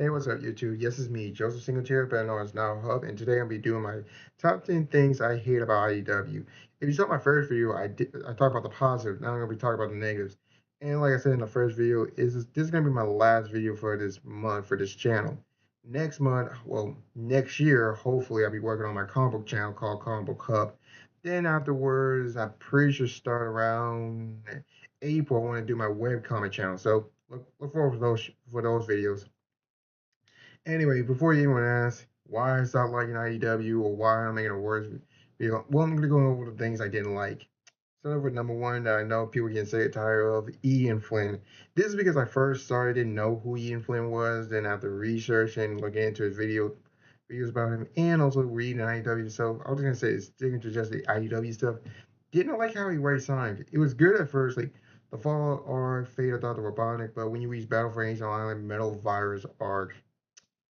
Hey, what's up, YouTube? Yes, it's me, Joseph Singletary, better known as Now Hub, and today I'll be doing my top 10 things I hate about IDW. If you saw my first video, I talked about the positive. Now I'm gonna be talking about the negatives. And like I said in the first video, this is gonna be my last video for this month for this channel. Next month, well, next year, hopefully I'll be working on my comic book channel called Comic Book Hub. Then afterwards, I'm pretty sure start around April. I want to do my webcomic channel. So look forward for those videos. Anyway, before you even ask why I stopped liking IDW or why I'm making a worse video, well, I'm going to go over the things I didn't like. Start with number one that I know people get sick and tired of, Ian Flynn. This is because I first started, didn't know who Ian Flynn was, then after researching and looking into his videos about him, and also reading IDW stuff, I was going to say, sticking to just the IDW stuff, didn't like how he writes Sonic. It was good at first, like the Fall arc, Fate of Dr. Robotnik, but when you reach Battle for Angel Island, Metal Virus arc,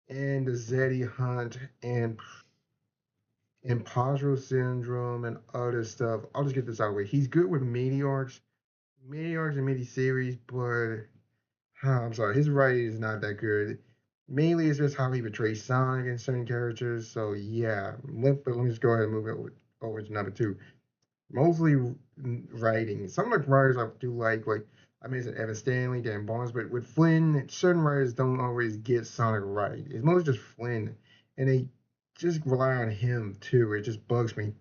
and the Zeddy Hunt and imposter syndrome and other stuff. I'll just get this out of the way. He's good with mini arcs and mini series, but I'm sorry, his writing is not that good. Mainly, it's just how he portrays Sonic and certain characters. So yeah, but let me just go ahead and move it over to number two. Mostly writing. Some of the writers I do like I mentioned Evan Stanley, Dan Barnes, but with Flynn, certain writers don't always get Sonic right. It's mostly just Flynn, and they just rely on him too. It just bugs me.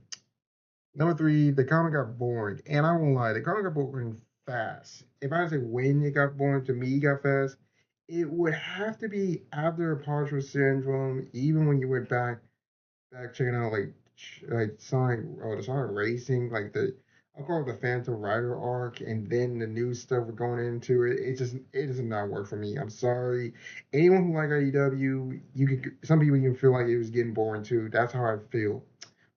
Number three, the comic got boring, and I won't lie, the comic got boring fast. If I had to say when it got boring, to me, it got fast. It would have to be after Partial Syndrome, even when you went back checking out like Sonic or the Sonic Racing, like the I'll call it the Phantom Rider arc, and then the new stuff we're going into it. It does not work for me. I'm sorry. Anyone who like IDW, you could some people even feel like it was getting boring too. That's how I feel.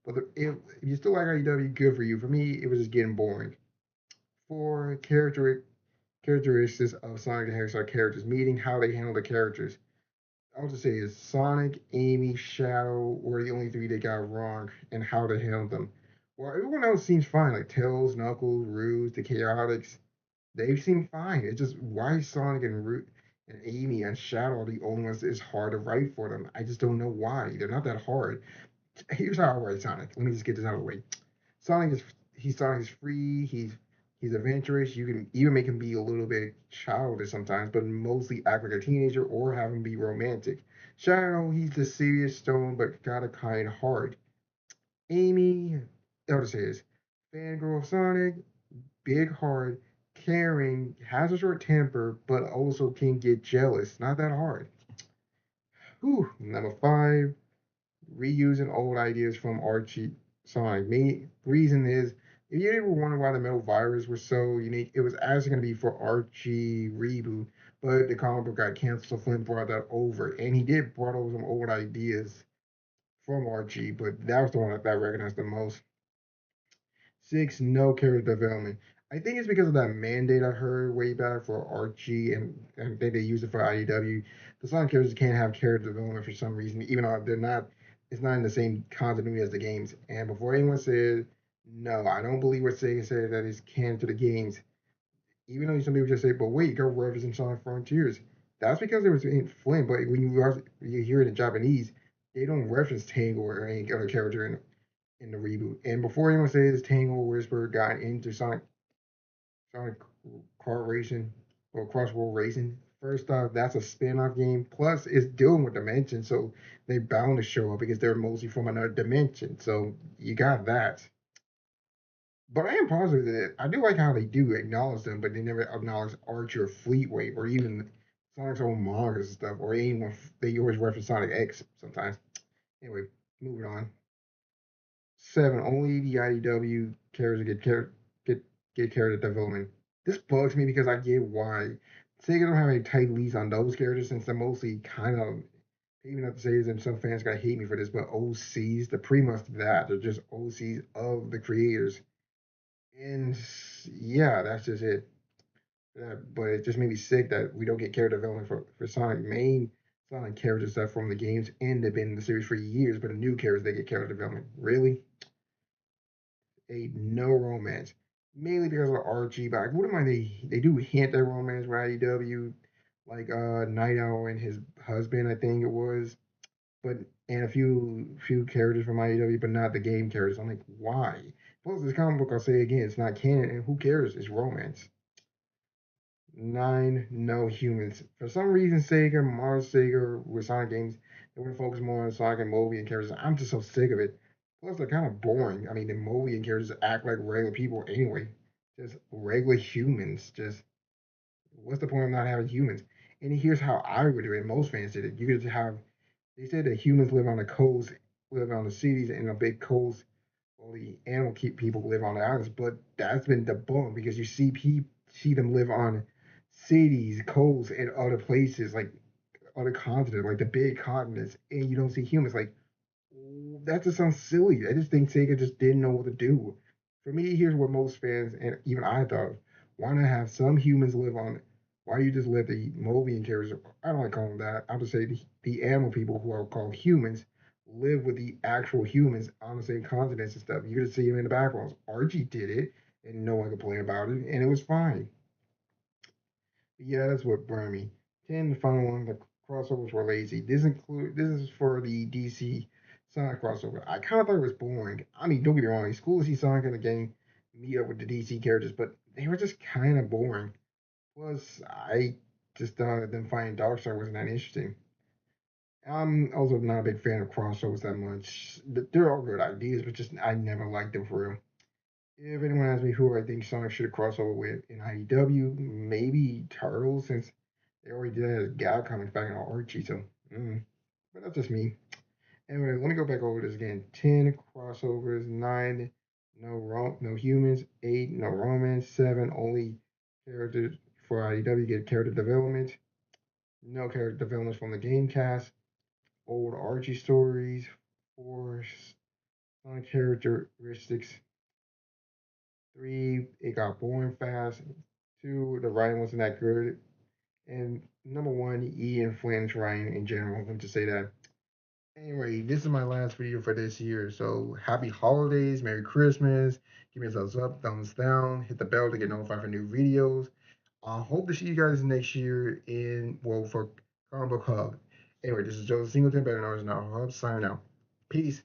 But if you still like IDW, good for you. For me, it was just getting boring. For characteristics of Sonic the Hedgehog characters, meeting how they handle the characters. I'll just say is Sonic, Amy, Shadow were the only three that got wrong and how to handle them. Well, everyone else seems fine, like Tails, Knuckles, Rouge, the Chaotix. They seem fine. It's just why Sonic and and Amy and Shadow are the only ones that is hard to write for them. I just don't know why. They're not that hard. Here's how I write Sonic. Let me just get this out of the way. Sonic is Sonic is free. He's adventurous. You can even make him be a little bit childish sometimes, but mostly act like a teenager or have him be romantic. Shadow, he's the serious stone, but got a kind heart. Amy, I'll just say this: fangirl of Sonic, big heart, caring, has a short temper, but also can get jealous. Not that hard. Whew. Number five, reusing old ideas from Archie Sonic. Main reason is if you ever wonder why the Metal Virus was so unique, it was actually going to be for Archie reboot, but the comic book got canceled, so Flynn brought that over, and he did brought over some old ideas from Archie, but that was the one that I recognized the most. Six, no character development. I think it's because of that mandate I heard way back for Archie, and I think they used it for IDW. The Sonic characters can't have character development for some reason, even though they're not. It's not in the same continuity as the games. And before anyone said, no, I don't believe what Sega said that is canon to the games. Even though some people just say, but wait, go reference Sonic Frontiers. That's because it was in Flynn. But when you hear it in Japanese, they don't reference Tangle or any other character in the reboot. And before anyone says Tangle Whisper got into Sonic Kart Racing or Cross World Racing, first off, that's a spin-off game. Plus, it's dealing with dimensions, so they bound to show up because they're mostly from another dimension. So you got that. But I am positive that I do like how they do acknowledge them, but they never acknowledge Archer, Fleetway, or even Sonic's own mangas and stuff, or anyone. They always reference Sonic X sometimes. Anyway, moving on. Seven, only the IDW characters get get character development. This bugs me because I get why Sega don't have any tight leads on those characters since they're mostly kind of even have to say this, and some fans gonna hate me for this, but OCs, they're pretty much that. They're just OCs of the creators. And yeah, that's just it. But it just made me sick that we don't get character development for Sonic main Sonic characters that from the games and they've been in the series for years, but the new characters they get character development. Really? A no romance. Mainly because of Archie, but I wouldn't mind they do hint at romance with IDW. like Night Owl and his husband, I think it was, but and a few characters from IDW, but not the game characters. I'm like, why? Plus, this comic book, I'll say again, it's not canon, and who cares? It's romance. Nine, no humans. For some reason, Sega, Mars Sega, with Sonic games, they want to focus more on Sonic and Movie and characters. I'm just so sick of it. Plus, they're kind of boring. I mean, the movie and characters act like regular people anyway. Just regular humans. Just what's the point of not having humans? And here's how I would do it. Most fans did it. You could have. They said that humans live on the coast, live on the cities and a big coast. Well, the animal keep people live on the islands, but that's been debunked because you see them live on cities, coasts, and other places like other continents, like the big continents, and you don't see humans. Like that just sounds silly. I just think Sega just didn't know what to do. For me, here's what most fans and even I thought: why not have some humans live on? Why you just let the Mobian characters? I don't like calling them that. I'll just say the animal people who are called humans live with the actual humans on the same continents and stuff. You could see them in the backgrounds. Archie did it, and no one complained about it, and it was fine. But yeah, that's what burned me. 10, the final one, the crossovers were lazy. This is for the DC Sonic crossover. I kind of thought it was boring. I mean, don't get me wrong, it's cool to see Sonic in the game meet up with the DC characters, but they were just kind of boring. Plus, I just thought that them fighting Darkseid wasn't that interesting. I'm also not a big fan of crossovers that much. They're all good ideas, but just I never liked them for real. If anyone asks me who I think Sonic should have crossed over with in IDW, maybe Turtles, since they already did that as Gal comics back in Archie. So, but that's just me. Anyway, let me go back over this again. 10 crossovers, 9 no humans, 8 no romance, 7 only characters for IDW get character development, no character development from the game cast, old Archie stories, 4 Sonic characteristics, 3 it got boring fast, 2 the writing wasn't that good, and number 1 Ian Flynn's writing in general. Let me just say that. Anyway, this is my last video for this year. So happy holidays, Merry Christmas. Give me a thumbs up, thumbs down, hit the bell to get notified for new videos. I hope to see you guys next year for Comic Book Hub. Anyway, this is Joseph Singleton, better known as Now Hub, signing out. Peace.